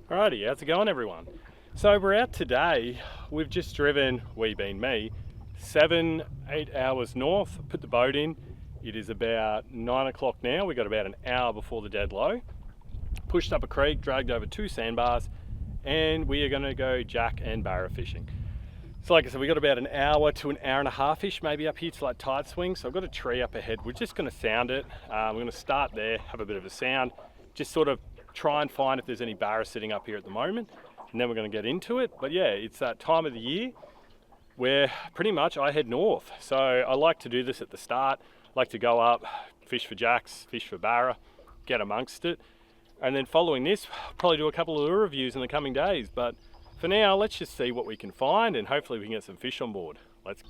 Alrighty, how's it going everyone? So we're out today, we've just driven, we being me, 7-8 hours north, put the boat in. It is about 9 o'clock now, we got about an hour before the dead low. Pushed up a creek, dragged over 2 sandbars, and we are going to go jack and barra fishing. So like I said, we got about an hour to an hour and a half-ish maybe up here to like tide swing. So I've got a tree up ahead, we're just going to sound it. We're going to start there, have a bit of a sound, just sort of try and find if there's any barra sitting up here at the moment, and then we're going to get into it. But yeah, it's that time of the year where pretty much I head north. So I like to do this at the start, like to go up, fish for jacks, fish for barra, get amongst it. And then following this, probably do a couple of lure reviews in the coming days. But for now, let's just see what we can find and hopefully we can get some fish on board. Let's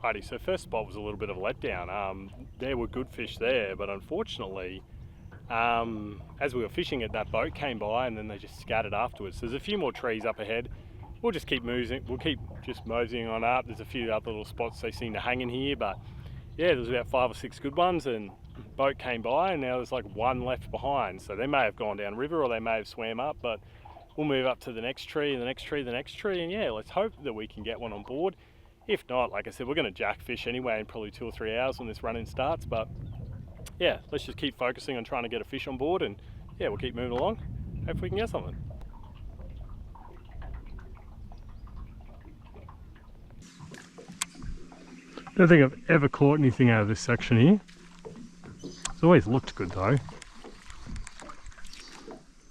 Alrighty, so first spot was a little bit of a letdown. There were good fish there, but unfortunately, as we were fishing it, that boat came by and then they just scattered afterwards. So there's a few more trees up ahead. We'll just keep moving. We'll keep just moseying on up. There's a few other little spots they seem to hang in here, but yeah, there was about 5 or 6 good ones, and boat came by, and now there's like one left behind. So they may have gone down river or they may have swam up, but we'll move up to the next tree, the next tree, the next tree, and yeah, let's hope that we can get one on board. If not, like I said, we're going to jack fish anyway in probably 2 or 3 hours when this run-in starts. But yeah, let's just keep focusing on trying to get a fish on board, and yeah, we'll keep moving along. Hopefully we can get something. I don't think I've ever caught anything out of this section here. It's always looked good though.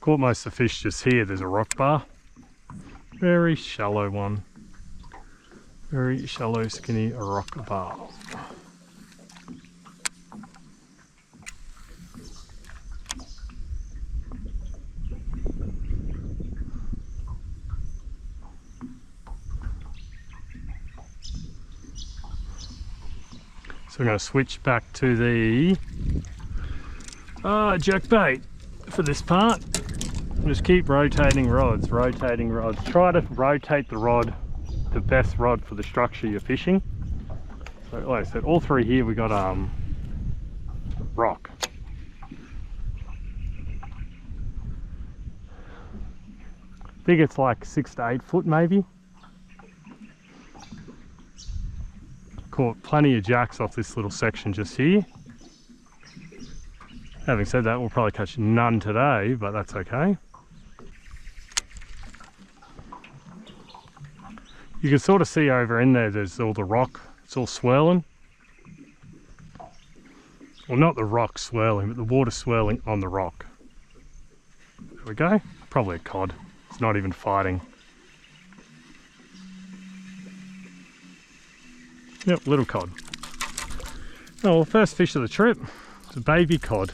Caught most of the fish just here. There's a rock bar. Very shallow one. Very shallow, skinny rock bar. So I'm going to switch back to the jerk bait for this part. Just keep rotating rods, rotating rods. Try to rotate the rod, the best rod for the structure you're fishing. So like I said, all three here we got rock. I think it's like 6 to 8 foot maybe. Caught plenty of jacks off this little section just here. Having said that, we'll probably catch none today, but that's okay. You can sort of see over in there, there's all the rock, it's all swirling. Well, not the rock swirling, but the water swirling on the rock. There we go, probably a cod. It's not even fighting. Yep, little cod. Oh, well, first fish of the trip. It's a baby cod.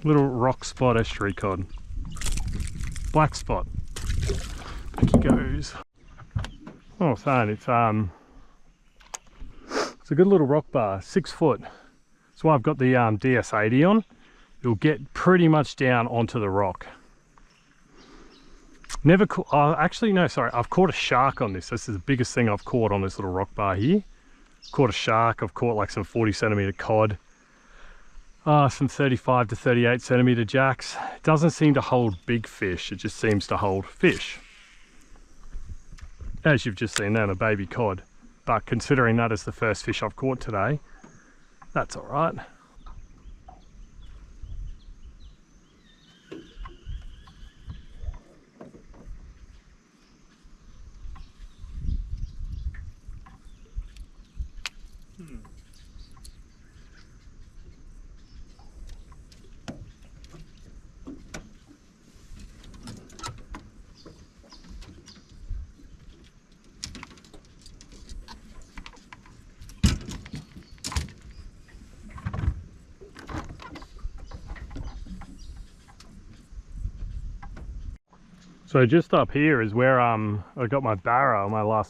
Little rock spot estuary cod. Black spot. Back he goes. Oh, son, it's a good little rock bar, 6 foot. That's why I've got the DS80 on. It'll get pretty much down onto the rock. Never caught, actually no, sorry, I've caught a shark on this. This is the biggest thing I've caught on this little rock bar here. Caught a shark, I've caught like some 40 centimeter cod. Some 35 to 38 centimeter jacks. It doesn't seem to hold big fish, it just seems to hold fish. As you've just seen there, a baby cod. But considering that is the first fish I've caught today, that's all right. So just up here is where I got my barra on my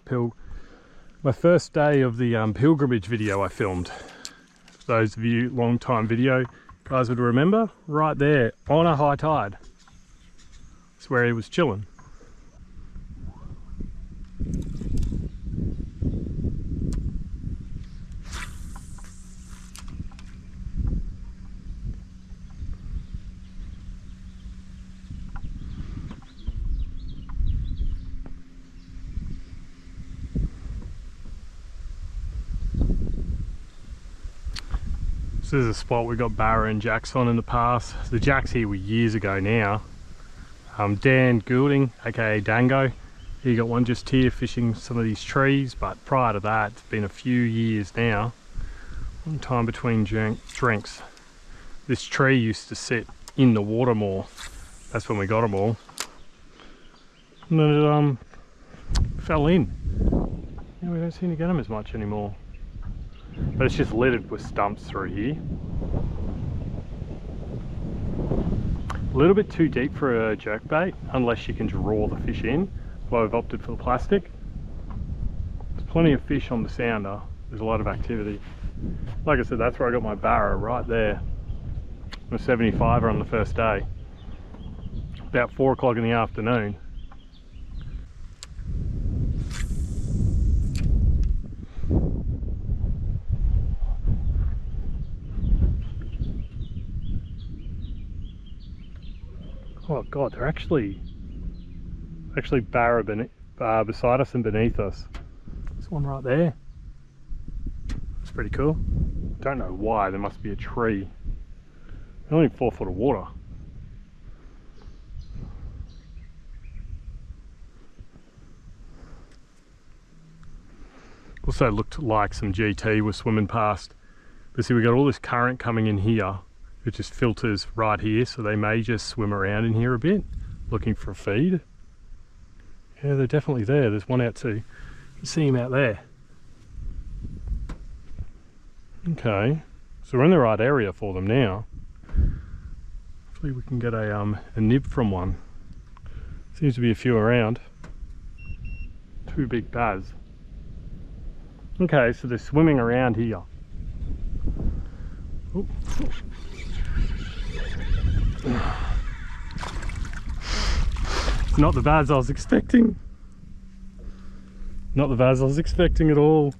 my first day of the pilgrimage video I filmed. For those of you long time video guys would remember, right there on a high tide. That's where he was chilling. This is a spot we got barra and jacks on in the past. The jacks here were years ago now. Dan Goulding, aka Dango, he got one just here fishing some of these trees, but prior to that, it's been a few years now. One time between drinks. This tree used to sit in the water more. That's when we got them all. And then it fell in. Yeah, we don't seem to get them as much anymore. But it's just littered with stumps through here. A little bit too deep for a jerkbait, unless you can draw the fish in. That's why we've opted for the plastic. There's plenty of fish on the sounder. There's a lot of activity. Like I said, that's where I got my barra, right there. I'm a 75er on the first day. About 4 o'clock in the afternoon. Oh god, they're actually barra beside us and beneath us. This one right there. It's pretty cool. Don't know why, there must be a tree. Only 4 foot of water. Also looked like some GT was swimming past. But see, we got all this current coming in here. It just filters right here, so they may just swim around in here a bit, looking for a feed. Yeah, they're definitely there. There's one out too. You see him out there. Okay, so we're in the right area for them now. Hopefully we can get a nib from one. Seems to be a few around. 2 big bass. Okay, so they're swimming around here. Oop. It's not the bass I was expecting. Not the bass I was expecting at all.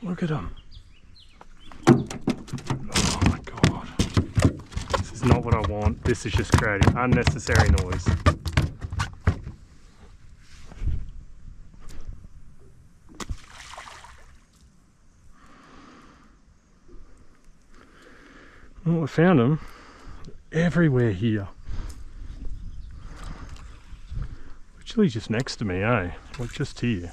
Look at him. Oh my god. This is not what I want. This is just creating unnecessary noise. Well, I found them everywhere here. Literally just next to me, eh? Like just here.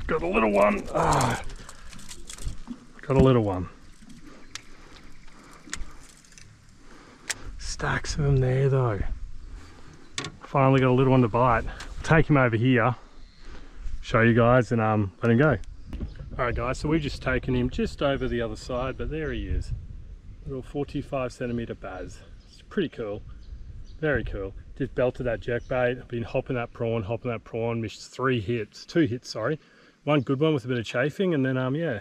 Got a little one. Got a little one. Stacks of them there though. Finally got a little one to bite. Take him over here, show you guys, and let him go. Alright guys, so we've just taken him just over the other side, but there he is. Little 45 centimeter bass. It's pretty cool. Very cool. Just belted that jerkbait. I've been hopping that prawn, missed 2 hits, sorry. One good one with a bit of chafing, and then yeah,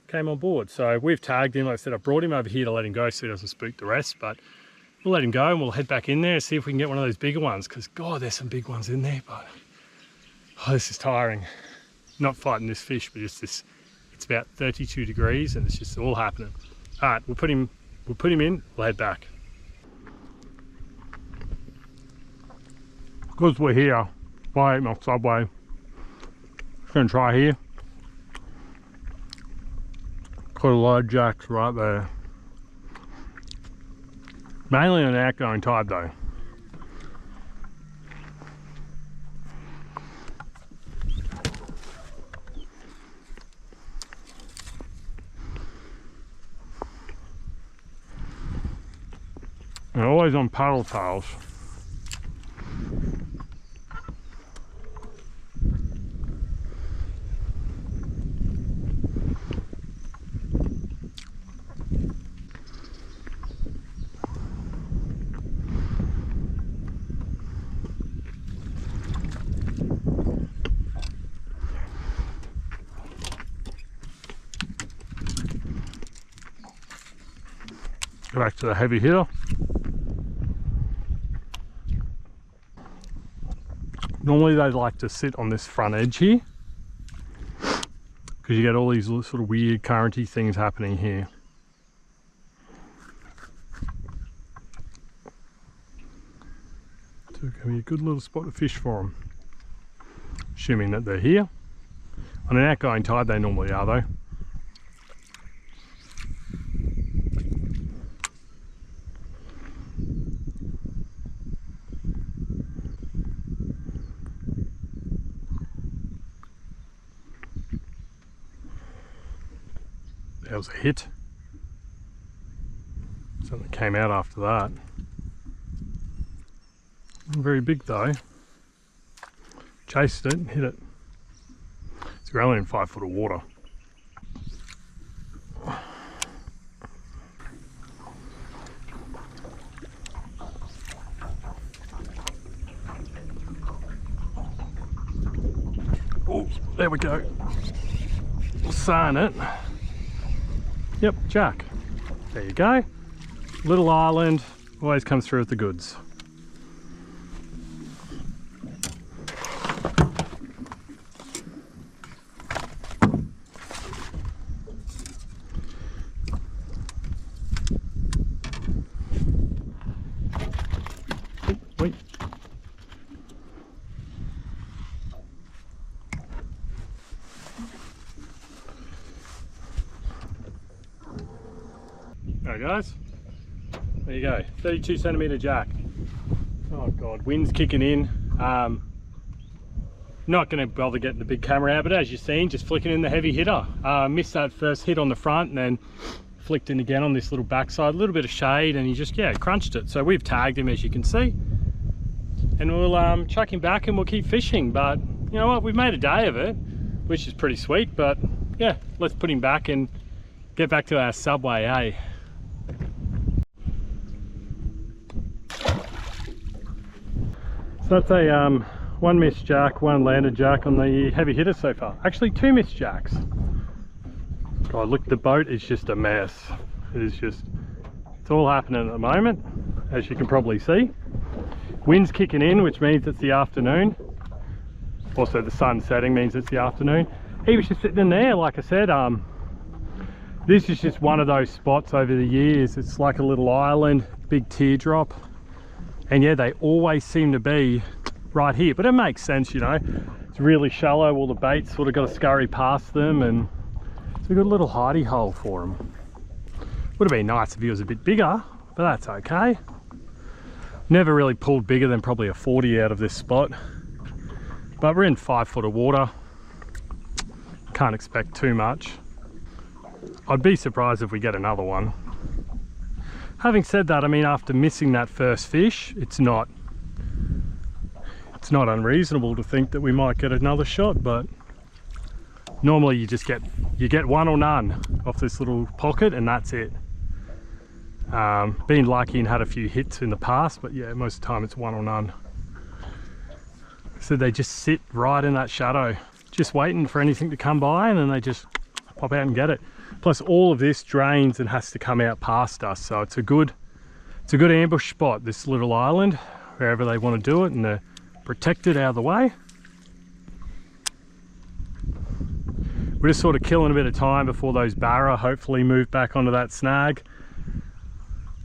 came on board. So we've tagged him. Like I said, I brought him over here to let him go so he doesn't spook the rest, but we'll let him go and we'll head back in there and see if we can get one of those bigger ones, because God, there's some big ones in there, but oh, this is tiring. Not fighting this fish, but just this, it's about 32 degrees and it's just all happening. All right, we'll put him in, we'll head back. Because we're here, by 8 Mile Subway, just gonna try here. Got a lot of jacks right there. Mainly on an outgoing tide though. And always on paddle tails. Go back to the heavy hitter. Normally they like to sit on this front edge here because you get all these sort of weird currenty things happening here. So it can be a good little spot to fish for them. Assuming that they're here. On an outgoing tide they normally are though. That was a hit. Something came out after that. Not very big though. Chased it and hit it. So we're only in 5 foot of water. Oh, there we go. Sign it. Yep, jack. There you go. Little island, always comes through with the goods. Wait. Alright guys, there you go, 32 centimetre jack. Oh God, wind's kicking in. Not going to bother getting the big camera out, but as you've seen, just flicking in the heavy hitter. Missed that first hit on the front and then flicked in again on this little backside, a little bit of shade, and he just, yeah, crunched it. So we've tagged him, as you can see, and we'll chuck him back and we'll keep fishing. But you know what, we've made a day of it, which is pretty sweet. But yeah, let's put him back and get back to our Subway, eh? So that's a one missed jack, one landed jack on the heavy hitter so far. Actually 2 missed jacks. God, look, the boat is just a mess. It is just, it's all happening at the moment, as you can probably see. Wind's kicking in, which means it's the afternoon. Also the sun setting means it's the afternoon. He was just sitting in there, like I said. This is just one of those spots over the years. It's like a little island, big teardrop. And yeah, they always seem to be right here, but it makes sense, you know. It's really shallow, all the baits sort of got to scurry past them, and it's a good little hidey hole for them. Would have been nice if he was a bit bigger, but that's okay. Never really pulled bigger than probably a 40 out of this spot, but we're in 5 foot of water. Can't expect too much. I'd be surprised if we get another one. Having said that, I mean, after missing that first fish, it's not unreasonable to think that we might get another shot, but normally you get one or none off this little pocket and that's it. Been lucky and had a few hits in the past, but yeah, most of the time it's one or none. So they just sit right in that shadow, just waiting for anything to come by, and then they just pop out and get it. Plus all of this drains and has to come out past us, so it's a good ambush spot, this little island, wherever they want to do it, and they're protected out of the way. We're just sort of killing a bit of time before those barra hopefully move back onto that snag.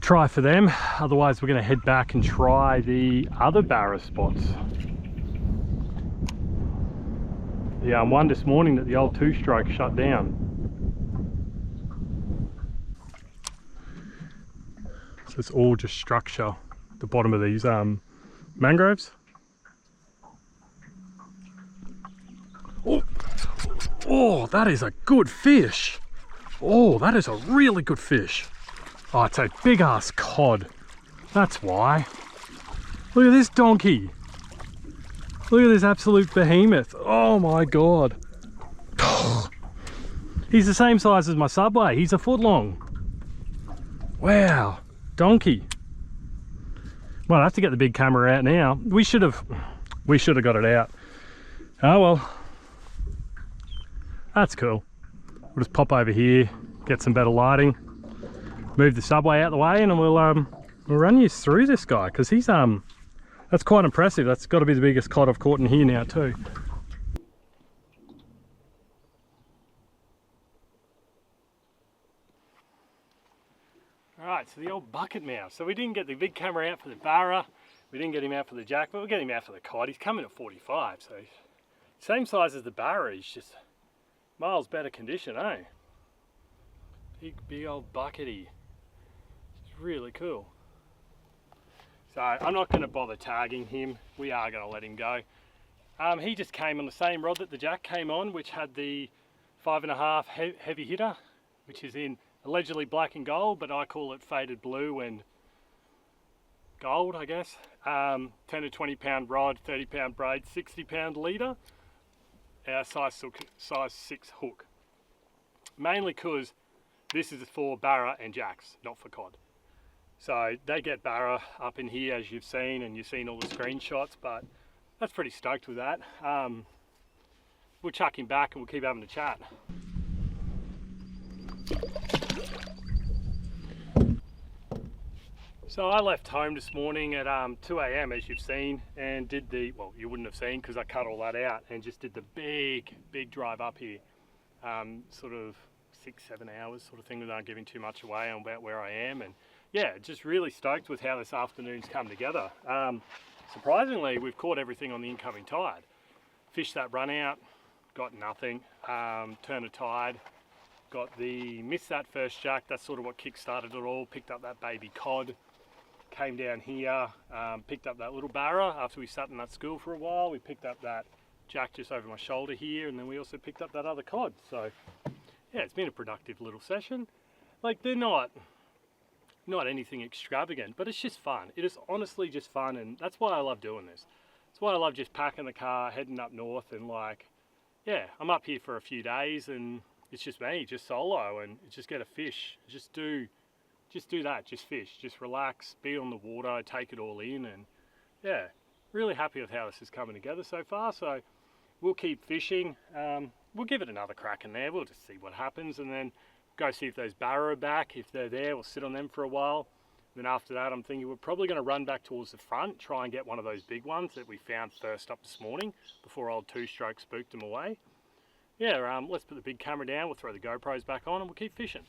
Try for them, otherwise we're going to head back and try the other barra spots. The one this morning that the old two-stroke shut down. So it's all just structure, the bottom of these mangroves. Oh, that is a good fish. Oh, that is a really good fish. Oh, it's a big ass cod. That's why. Look at this donkey. Look at this absolute behemoth. Oh my God. He's the same size as my Subway. He's a foot long. Wow, donkey. Well, I have to get the big camera out now. We should have got it out. Oh well. That's cool. We'll just pop over here, get some better lighting, move the Subway out the way, and we'll run you through this guy, because he's that's quite impressive. That's got to be the biggest cod I've caught in here now too. Alright, so the old bucket mouth. So we didn't get the big camera out for the barra, we didn't get him out for the jack, but we'll get him out for the cod. He's coming at 45, so same size as the barra, he's just miles better condition, eh? Big old buckety. It's really cool. So I'm not going to bother tagging him. We are going to let him go. He just came on the same rod that the jack came on, which had the 5.5 heavy hitter, which is in allegedly black and gold, but I call it faded blue and gold, I guess. 10 to 20 pound rod, 30 pound braid, 60 pound leader. Our size 6 hook. Mainly because this is for barra and jacks, not for cod. So they get barra up in here, as you've seen, and you've seen all the screenshots, but that's pretty stoked with that. We'll chuck him back and we'll keep having a chat. So I left home this morning at 2 AM, as you've seen, and did the, well, you wouldn't have seen because I cut all that out, and just did the big drive up here. Sort of 6-7 hours sort of thing, without giving too much away on about where I am. And yeah, just really stoked with how this afternoon's come together. Surprisingly, we've caught everything on the incoming tide. Fished that run out, got nothing. Turned a tide, missed that first jack. That's sort of what kick-started it all. Picked up that baby cod. Came down here, picked up that little barra after we sat in that school for a while. We picked up that jack just over my shoulder here, and then we also picked up that other cod. So yeah, it's been a productive little session. Like, they're not anything extravagant, but it's just fun. It is honestly just fun, and that's why I love doing this. That's why I love just packing the car, heading up north, and like, yeah, I'm up here for a few days and it's just me, just solo, and just get a fish. Just do that, just fish, just relax, be on the water, take it all in, and yeah, really happy with how this is coming together so far. So we'll keep fishing. We'll give it another crack in there. We'll just see what happens, and then go see if those barra are back. If they're there, we'll sit on them for a while. Then after that, I'm thinking we're probably going to run back towards the front, try and get one of those big ones that we found first up this morning before old two-stroke spooked them away. Yeah, let's put the big camera down, we'll throw the GoPros back on, and we'll keep fishing.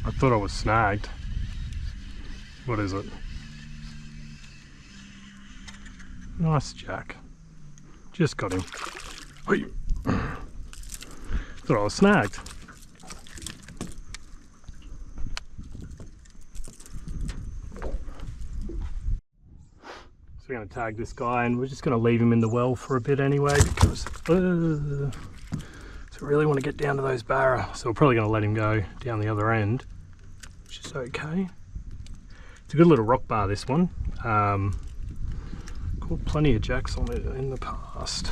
I thought I was snagged. What is it? Nice jack. Just got him. Thought I was snagged. So we're going to tag this guy and we're just going to leave him in the well for a bit anyway because so we really want to get down to those barra. So we're probably going to let him go down the other end, which is okay. It's a good little rock bar, this one. Caught plenty of jacks on it in the past.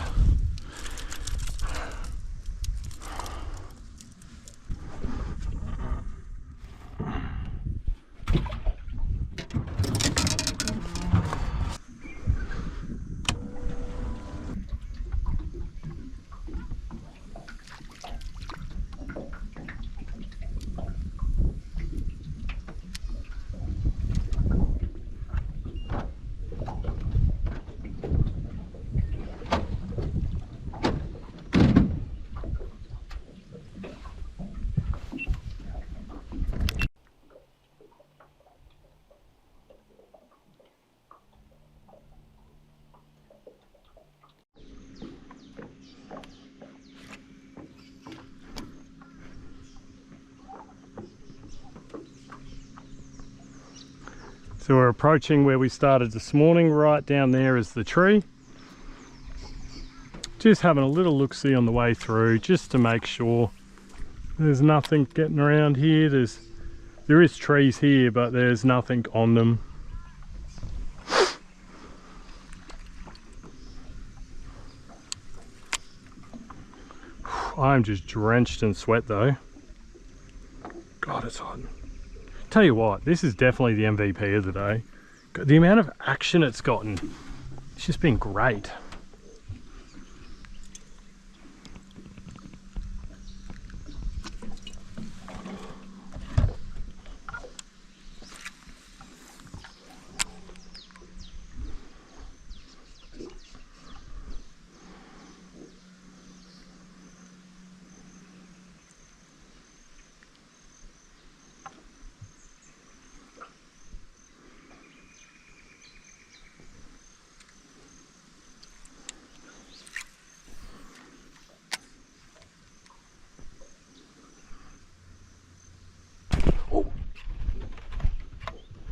So we're approaching where we started this morning. Right down there is the tree. Just having a little look-see on the way through, just to make sure there's nothing getting around here. There is trees here, but there's nothing on them. I'm just drenched in sweat though. God, it's hot. Tell you what, this is definitely the MVP of the day. The amount of action it's gotten, it's just been great.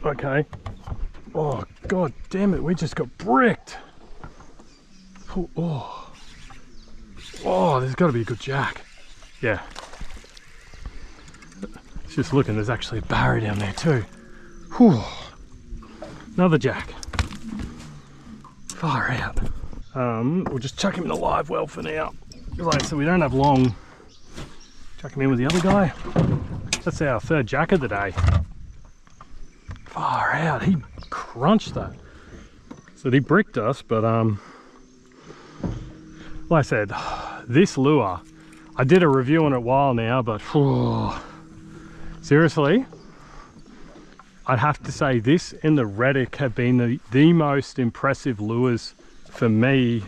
Okay. Oh, god damn it, we just got bricked. Oh, there's got to be a good jack. Yeah. It's just looking, there's actually a barra down there too. Whew. Another jack. Far out. We'll just chuck him in the live well for now. Right, so we don't have long. Chuck him in with the other guy. That's our third jack of the day. Far out, he crunched that. So he bricked us, but like I said, this lure, I did a review on it a while now, but seriously, I'd have to say this and the Reddick have been the most impressive lures for me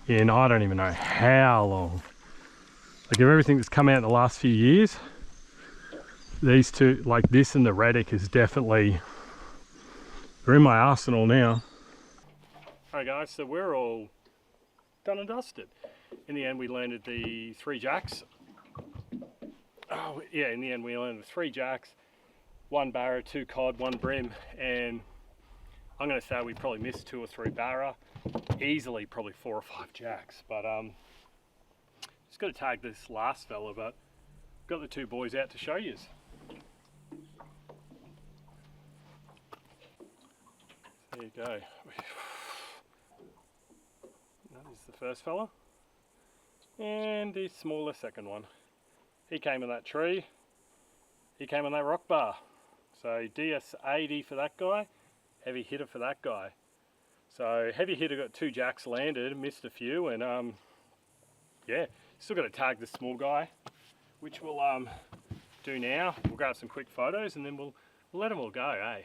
in I don't even know how long. Like, of everything that's come out in the last few years, these two, like this and the Reddick, is definitely, they're in my arsenal now. Alright guys, so we're all done and dusted. In the end we landed the 3 jacks. Oh yeah, in the end we landed 3 jacks, 1 barra, 2 cod, 1 brim, and I'm going to say we probably missed 2 or 3 barra, easily probably 4 or 5 jacks, but just got to tag this last fella, but got the 2 boys out to show you. There you go. That is the first fella, and the smaller second one. He came in that tree, he came on that rock bar. So DS80 for that guy, heavy hitter for that guy. So heavy hitter got 2 jacks landed, missed a few, and yeah, still got to tag the small guy, which we'll do now. We'll grab some quick photos and then we'll let them all go, eh?